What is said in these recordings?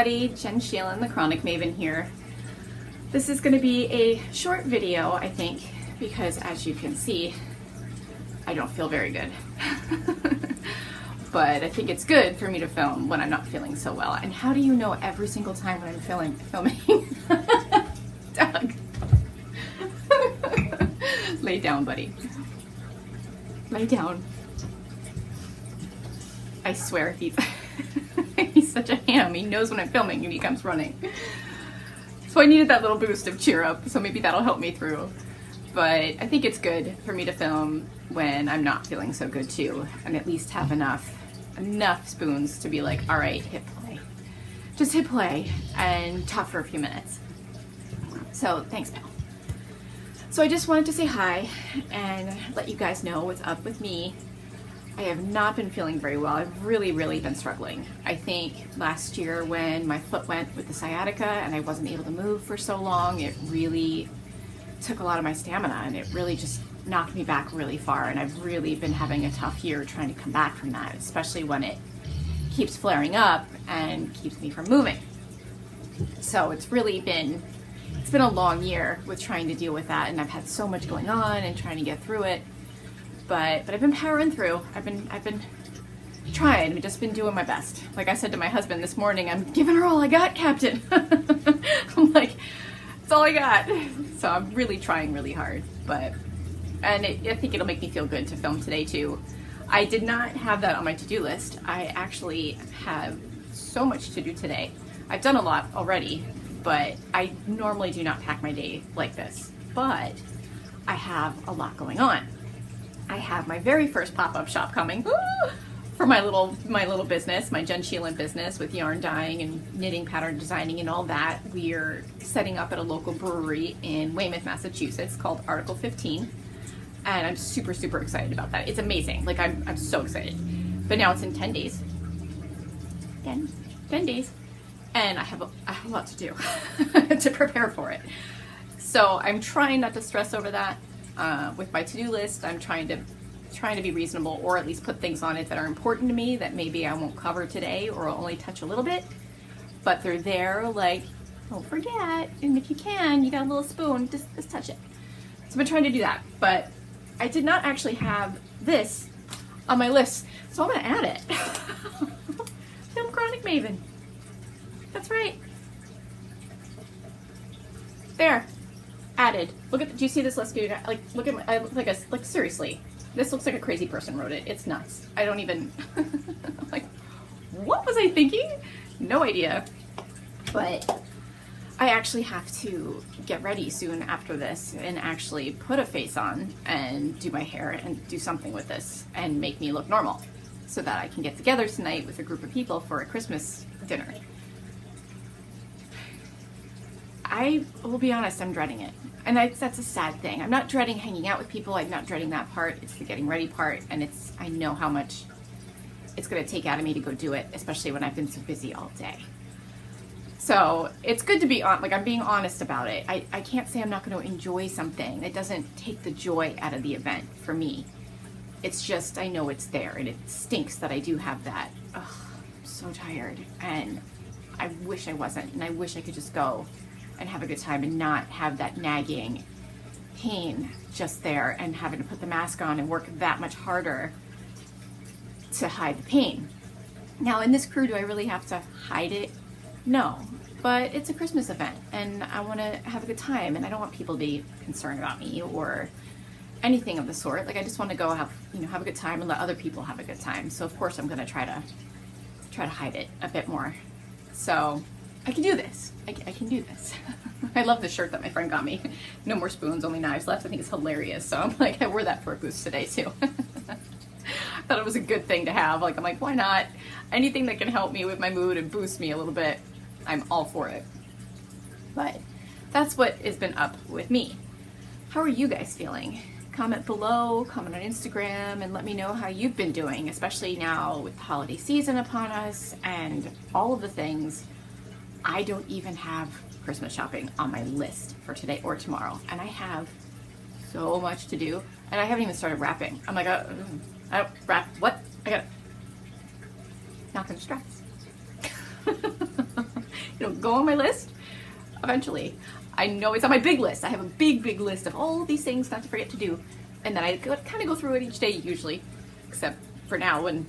everybody, Jen Sheelan, the Chronic Maven here. This is going to be a short video, I think, because as you can see, I don't feel very good. But I think it's good for me to film when I'm not feeling so well. And how do you know every single time when I'm filming? Doug. Lay down, buddy. Lay down. I swear he's such a ham. He knows when I'm filming and he comes running. So I needed that little boost of cheer up, so maybe that'll help me through. But I think it's good for me to film when I'm not feeling so good too, and at least have enough spoons to be like, all right, hit play. Just hit play and talk for a few minutes. So thanks, pal. So I just wanted to say hi and let you guys know what's up with me. I have not been feeling very well. I've really been struggling. I think last year when my foot went with the sciatica and I wasn't able to move for so long, it really took a lot of my stamina and it really just knocked me back really far. And I've really been having a tough year trying to come back from that, especially when it keeps flaring up and keeps me from moving. So it's been a long year with trying to deal with that, and I've had so much going on and trying to get through it. But I've been powering through. I've been trying. I've just been doing my best. Like I said to my husband this morning, I'm giving her all I got, Captain. I'm like, it's all I got. So I'm really trying really hard. I think it'll make me feel good to film today too. I did not have that on my to-do list. I actually have so much to do today. I've done a lot already, but I normally do not pack my day like this. But I have a lot going on. I have my very first pop-up shop coming for my little business, my Jen Sheelan business with yarn dyeing and knitting, pattern designing and all that. We are setting up at a local brewery in Weymouth, Massachusetts called Article 15. And I'm super excited about that. It's amazing. Like I'm so excited. But now it's in 10 days. 10 days. And I have a lot to do to prepare for it. So I'm trying not to stress over that. With my to-do list, I'm trying to be reasonable, or at least put things on it that are important to me that maybe I won't cover today or I'll only touch a little bit, but they're there, like, don't forget, and if you can, you got a little spoon, just touch it. So I've been trying to do that, but I did not actually have this on my list, so I'm gonna add it. Film Chronic Maven. That's right. There. Added. Look at. Do you see this list? Like, look at. I look like seriously. This looks like a crazy person wrote it. It's nuts. I don't even. Like, what was I thinking? No idea. But I actually have to get ready soon after this and actually put a face on and do my hair and do something with this and make me look normal, so that I can get together tonight with a group of people for a Christmas dinner. I will be honest, I'm dreading it. And that's a sad thing. I'm not dreading hanging out with people. I'm not dreading that part. It's the getting ready part. And I know how much it's going to take out of me to go do it, especially when I've been so busy all day. So it's good to be I'm being honest about it. I can't say I'm not going to enjoy something. It doesn't take the joy out of the event for me. It's just, I know it's there, and it stinks that I do have that. Ugh, I'm so tired. And I wish I wasn't. And I wish I could just go and have a good time and not have that nagging pain just there and having to put the mask on and work that much harder to hide the pain. Now in this crew, do I really have to hide it? No, but it's a Christmas event and I want to have a good time and I don't want people to be concerned about me or anything of the sort. Like I just want to go have a good time and let other people have a good time. So of course I'm going to try to hide it a bit more. So I can do this. I can do this. I love the shirt that my friend got me. No more spoons, only knives left. I think it's hilarious. So I'm like, I wore that for a boost today too. I thought it was a good thing to have. Like, I'm like, why not? Anything that can help me with my mood and boost me a little bit, I'm all for it. But that's what has been up with me. How are you guys feeling? Comment below, comment on Instagram, and let me know how you've been doing, especially now with the holiday season upon us and all of the things. I don't even have Christmas shopping on my list for today or tomorrow, and I have so much to do, and I haven't even started wrapping. I'm like, I don't wrap, what? I gotta, not gonna stress. go on my list eventually. I know it's on my big list. I have a big list of all these things not to forget to do. And then I kind of go through it each day usually, except for now when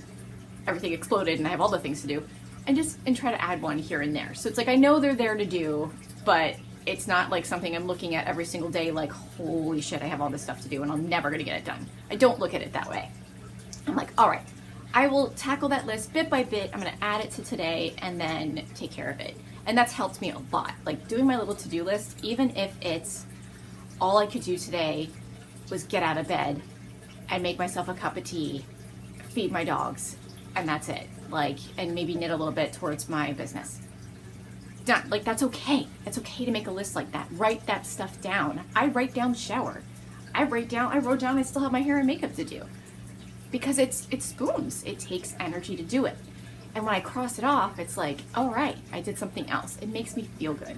everything exploded and I have all the things to do. And try to add one here and there. So it's like I know they're there to do, but it's not like something I'm looking at every single day like, holy shit, I have all this stuff to do and I'm never gonna get it done. I don't look at it that way. I'm like, all right, I will tackle that list bit by bit. I'm gonna add it to today and then take care of it. And that's helped me a lot. Like doing my little to-do list, even if it's all I could do today was get out of bed and make myself a cup of tea, feed my dogs, and that's it. Like, and maybe knit a little bit towards my business. Done. Like, that's okay. It's okay to make a list like that. Write that stuff down. I write down the shower. I wrote down I still have my hair and makeup to do. Because it's spoons. It takes energy to do it. And when I cross it off, it's like, all right, I did something else. It makes me feel good.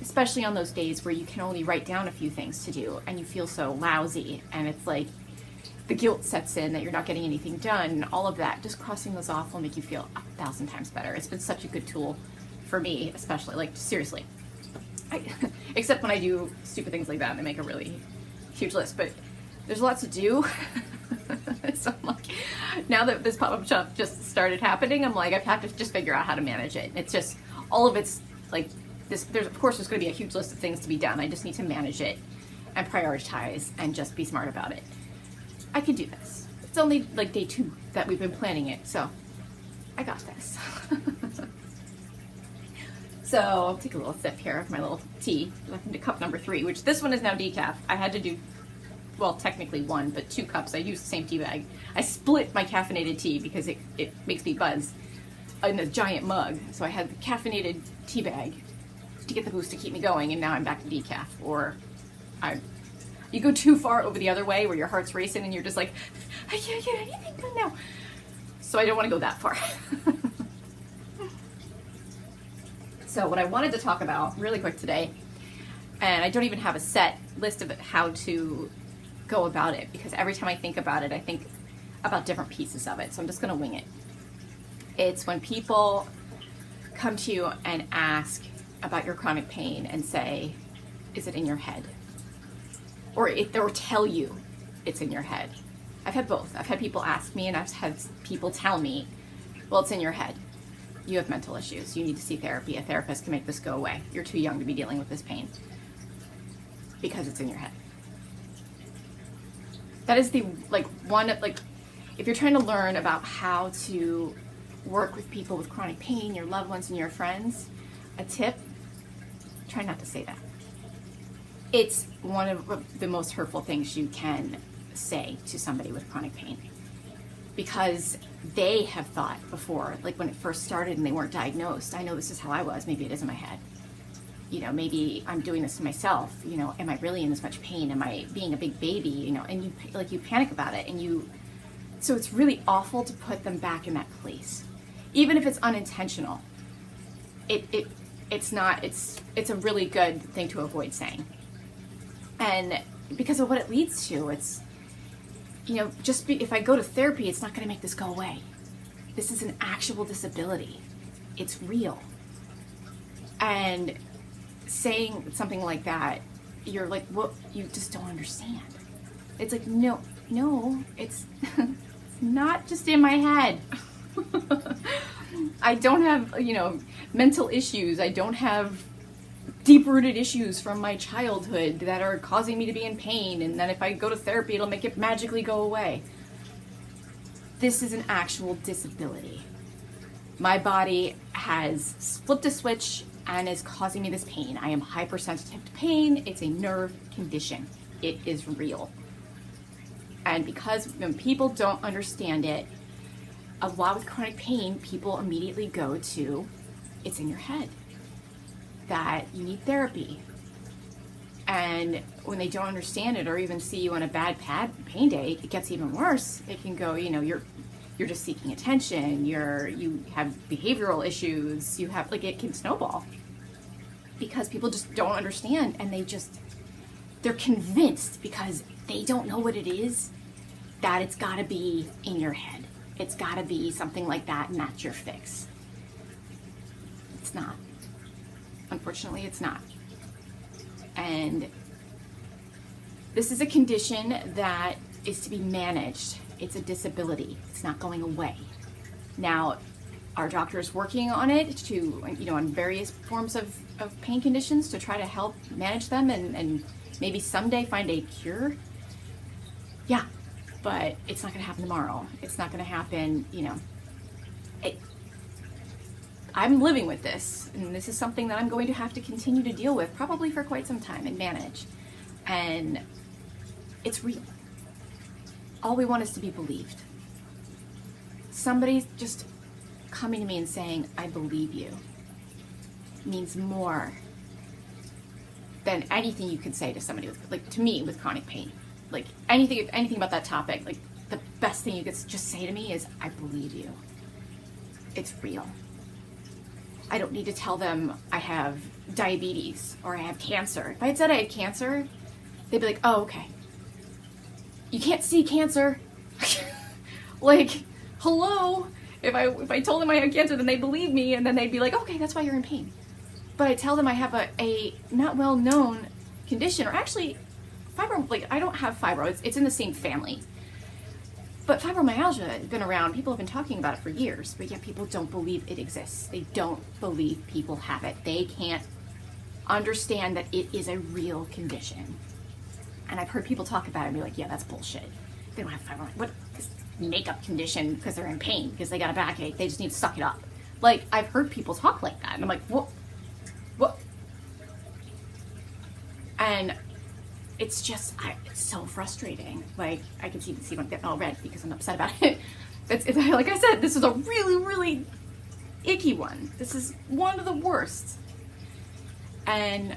Especially on those days where you can only write down a few things to do and you feel so lousy. And it's like the guilt sets in that you're not getting anything done and all of that. Just crossing those off will make you feel 1,000 times better. It's been such a good tool for me, especially, like, seriously. Except when I do stupid things like that and I make a really huge list. But there's a lot to do. So I'm like, now that this pop-up shop just started happening, I'm like, I have to just figure out how to manage it. It's just, all of it's like this. Of course there's going to be a huge list of things to be done. I just need to manage it and prioritize and just be smart about it. I can do this. It's only like day 2 that we've been planning it, so I got this. So I'll take a little sip here of my little tea. I'm into cup number 3, which this one is now decaf. I had to do, well, technically 1, but 2 cups. I used the same tea bag. I split my caffeinated tea because it makes me buzz in a giant mug. So I had the caffeinated tea bag to get the boost to keep me going, and now I'm back to decaf. Or you go too far over the other way where your heart's racing and you're just like, I can't get anything done now. So I don't want to go that far. So what I wanted to talk about really quick today, and I don't even have a set list of how to go about it, because every time I think about it, I think about different pieces of it. So I'm just going to wing it. It's when people come to you and ask about your chronic pain and say, is it in your head? Or tell you it's in your head. I've had both. I've had people ask me and I've had people tell me, well, it's in your head. You have mental issues. You need to see therapy. A therapist can make this go away. You're too young to be dealing with this pain because it's in your head. That is the, if you're trying to learn about how to work with people with chronic pain, your loved ones and your friends, a tip, try not to say that. It's one of the most hurtful things you can say to somebody with chronic pain, because they have thought before, like when it first started and they weren't diagnosed, I know this is how I was, maybe it is in my head. Maybe I'm doing this to myself, am I really in this much pain? Am I being a big baby? And you panic about it, so it's really awful to put them back in that place. Even if it's unintentional, it's a really good thing to avoid saying. And because of what it leads to, it's, if I go to therapy, it's not going to make this go away. This is an actual disability. It's real. And saying something like that, you're like, well, you just don't understand. It's like, no, it's not just in my head. I don't have, mental issues. I don't have deep-rooted issues from my childhood that are causing me to be in pain, and then if I go to therapy, it'll make it magically go away. This is an actual disability. My body has flipped a switch and is causing me this pain. I am hypersensitive to pain. It's a nerve condition. It is real. And because when people don't understand it, a lot with chronic pain, people immediately go to, it's in your head, that you need therapy. And when they don't understand it or even see you on a bad pain day, it gets even worse. It can go, you're just seeking attention, you have behavioral issues, it can snowball. Because people just don't understand, and they're convinced, because they don't know what it is, that it's gotta be in your head. It's gotta be something like that, and that's your fix. It's not. Unfortunately, it's not. And this is a condition that is to be managed. It's a disability. It's not going away. Now, our doctor is working on it to, you know, on various forms of pain conditions to try to help manage them and maybe someday find a cure. Yeah, but it's not going to happen tomorrow. It's not going to happen, you know. I'm living with this, and this is something that I'm going to have to continue to deal with probably for quite some time and manage. And it's real. All we want is to be believed. Somebody just coming to me and saying, I believe you, means more than anything you could say to somebody with, like, to me with chronic pain. Like, anything about that topic, like, the best thing you could just say to me is, I believe you. It's real. I don't need to tell them I have diabetes or I have cancer. If I had said I had cancer, they'd be like, oh, okay. You can't see cancer. Like, hello? If I told them I had cancer, then they'd believe me, and then they'd be like, okay, that's why you're in pain. But I tell them I have a not well-known condition, or actually, fibro, like, I don't have fibro. It's in the same family. But fibromyalgia has been around. People have been talking about it for years, but yet people don't believe it exists. They don't believe people have it. They can't understand that it is a real condition. And I've heard people talk about it and be like, yeah, that's bullshit. They don't have fibromyalgia. What? This makeup condition because they're in pain, because they got a backache. They just need to suck it up. Like, I've heard people talk like that. And I'm like, what? And it's just, it's so frustrating. Like, I can see when I'm getting all red because I'm upset about it. It's like I said, this is a really, really icky one. This is one of the worst. And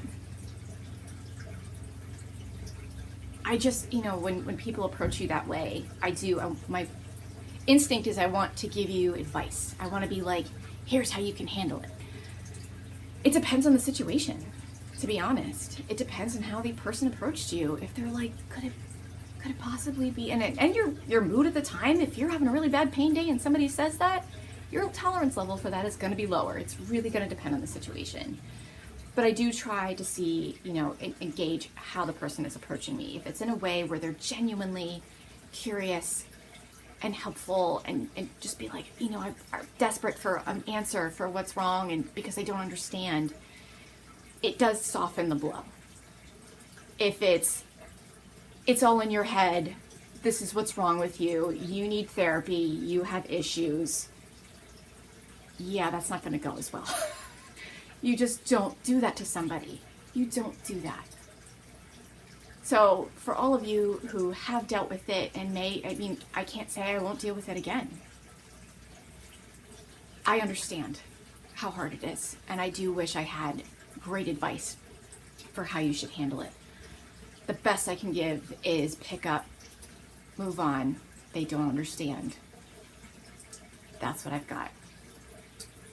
I just, you know, when people approach you that way, my instinct is I want to give you advice. I want to be like, here's how you can handle it. It depends on the situation. To be honest, it depends on how the person approached you. If they're like, could it possibly be, and your mood at the time, if you're having a really bad pain day and somebody says that, your tolerance level for that is going to be lower. It's really going to depend on the situation. But I do try to see, you know, engage how the person is approaching me. If it's in a way where they're genuinely curious and helpful and just be like, you know, are desperate for an answer for what's wrong and because they don't understand, it does soften the blow. If it's all in your head, this is what's wrong with you, you need therapy, you have issues, yeah, that's not going to go as well. You just don't do that to somebody. You don't do that. So for all of you who have dealt with it and I can't say I won't deal with it again. I understand how hard it is, and I do wish I had great advice for how you should handle it. The best I can give is pick up, move on. They don't understand. That's what I've got.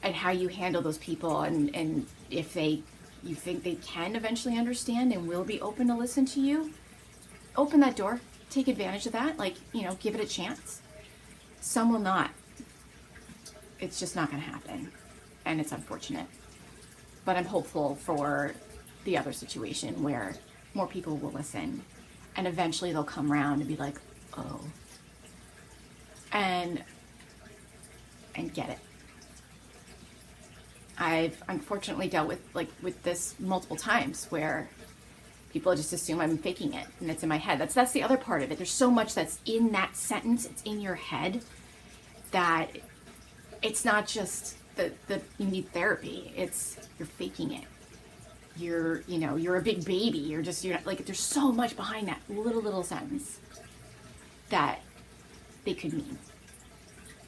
And how you handle those people, and if you think they can eventually understand and will be open to listen to you, open that door. Take advantage of that. Like, you know, give it a chance. Some will not. It's just not going to happen. And it's unfortunate. But I'm hopeful for the other situation where more people will listen and eventually they'll come around and be like, oh, and get it. I've unfortunately dealt with this multiple times where people just assume I'm faking it and it's in my head. That's the other part of it. There's so much that's in that sentence, it's in your head, that it's not just that you need therapy. It's you're faking it. You're a big baby. You're not, like, there's so much behind that little sentence that they could mean.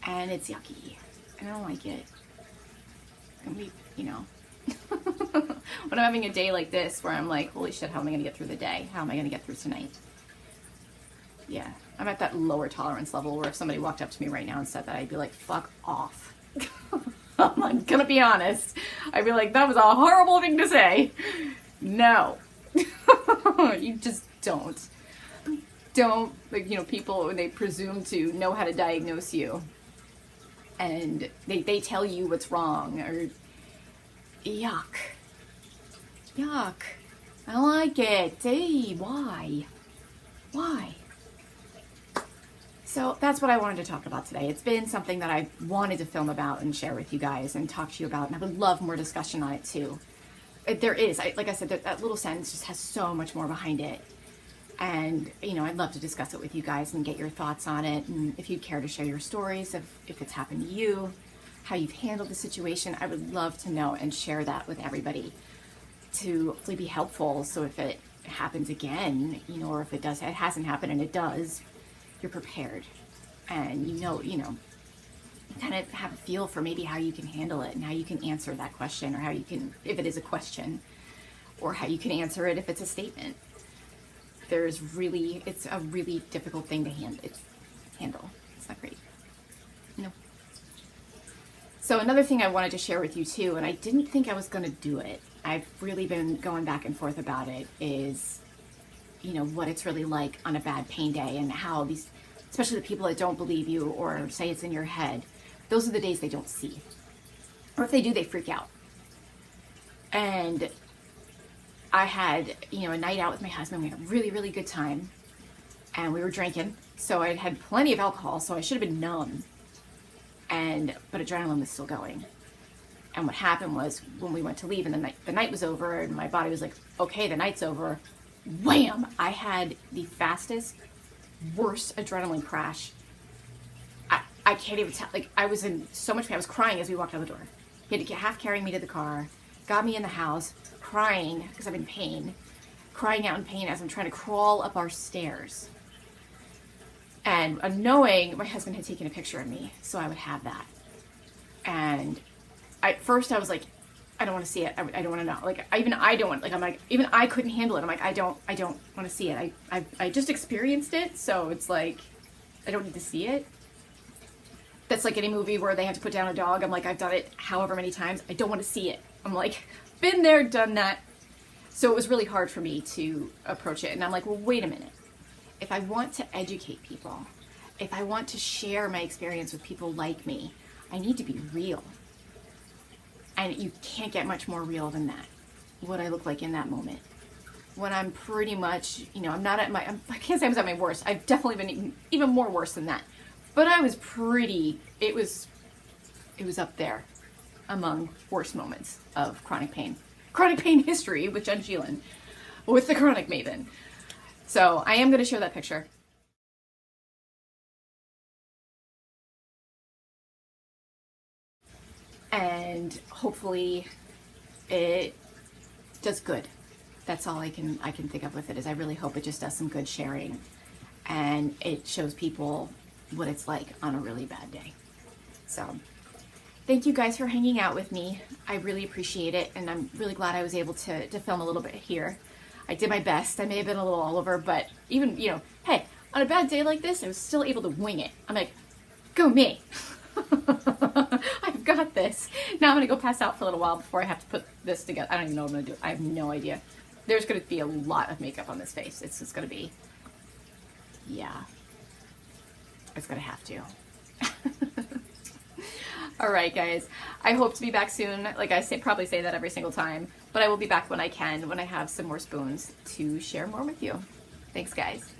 And it's yucky. I don't like it. And when I'm having a day like this where I'm like, holy shit, how am I going to get through the day? How am I going to get through tonight? Yeah, I'm at that lower tolerance level where if somebody walked up to me right now and said that, I'd be like, fuck off. I'm gonna be honest. I'd be like, that was a horrible thing to say. No. You just don't. Don't, like, you know, people, when they presume to know how to diagnose you and they tell you what's wrong, or yuck. Yuck. I don't like it. Hey, why? Why? So that's what I wanted to talk about today. It's been something that I wanted to film about and share with you guys and talk to you about, and I would love more discussion on it too. There is, like I said, that little sentence just has so much more behind it. And, you know, I'd love to discuss it with you guys and get your thoughts on it. And if you'd care to share your stories, if it's happened to you, how you've handled the situation, I would love to know and share that with everybody to hopefully be helpful. So if it happens again, you know, or if it hasn't happened and it does, you're prepared and you know, kind of have a feel for maybe how you can handle it and how you can answer that question, or how you can, if it is a question, or how you can answer it if it's a statement. It's a really difficult thing to handle. It's not great. No. So another thing I wanted to share with you too, and I didn't think I was going to do it, I've really been going back and forth about it, is, you know, what it's really like on a bad pain day, and how these, especially the people that don't believe you or say it's in your head, those are the days they don't see. Or if they do, they freak out. And I had, you know, a night out with my husband. We had a really, really good time. And we were drinking. So I had plenty of alcohol, so I should have been numb. But adrenaline was still going. And what happened was, when we went to leave and the night was over and my body was like, okay, the night's over, wham! I had the fastest, worst adrenaline crash. I can't even tell. Like, I was in so much pain. I was crying as we walked out the door. He had to half carry me to the car, got me in the house, crying because I'm in pain, crying out in pain as I'm trying to crawl up our stairs. And knowing my husband had taken a picture of me, so I would have that. And at first I was like, I don't want to see it. I don't want to know. Like, even I couldn't handle it. I'm like, I don't want to see it. I just experienced it, so it's like, I don't need to see it. That's like any movie where they have to put down a dog. I'm like, I've done it however many times. I don't want to see it. I'm like, been there, done that. So it was really hard for me to approach it. And I'm like, well, wait a minute. If I want to educate people, if I want to share my experience with people like me, I need to be real. And you can't get much more real than that. What I look like in that moment. When I'm pretty much, you know, I'm not at my, I can't say I was at my worst. I've definitely been even more worse than that. But I was pretty, it was up there among worst moments of chronic pain. Chronic pain history with Jen Sheelan, with the Chronic Maven. So I am going to share that picture. And hopefully it does good. That's all I can think of with it, is I really hope it just does some good sharing. And it shows people what it's like on a really bad day. So thank you guys for hanging out with me. I really appreciate it, and I'm really glad I was able to film a little bit here. I did my best. I may have been a little all over, but even, you know, hey, on a bad day like this, I was still able to wing it. I'm like, go me. I've got this. Now I'm gonna go pass out for a little while before I have to put this together. I don't even know what I'm gonna do. I have no idea. There's gonna be a lot of makeup on this face. It's just gonna be, yeah. It's gonna have to. All right, guys. I hope to be back soon. Like I probably say that every single time, but I will be back when I can, when I have some more spoons to share more with you. Thanks, guys.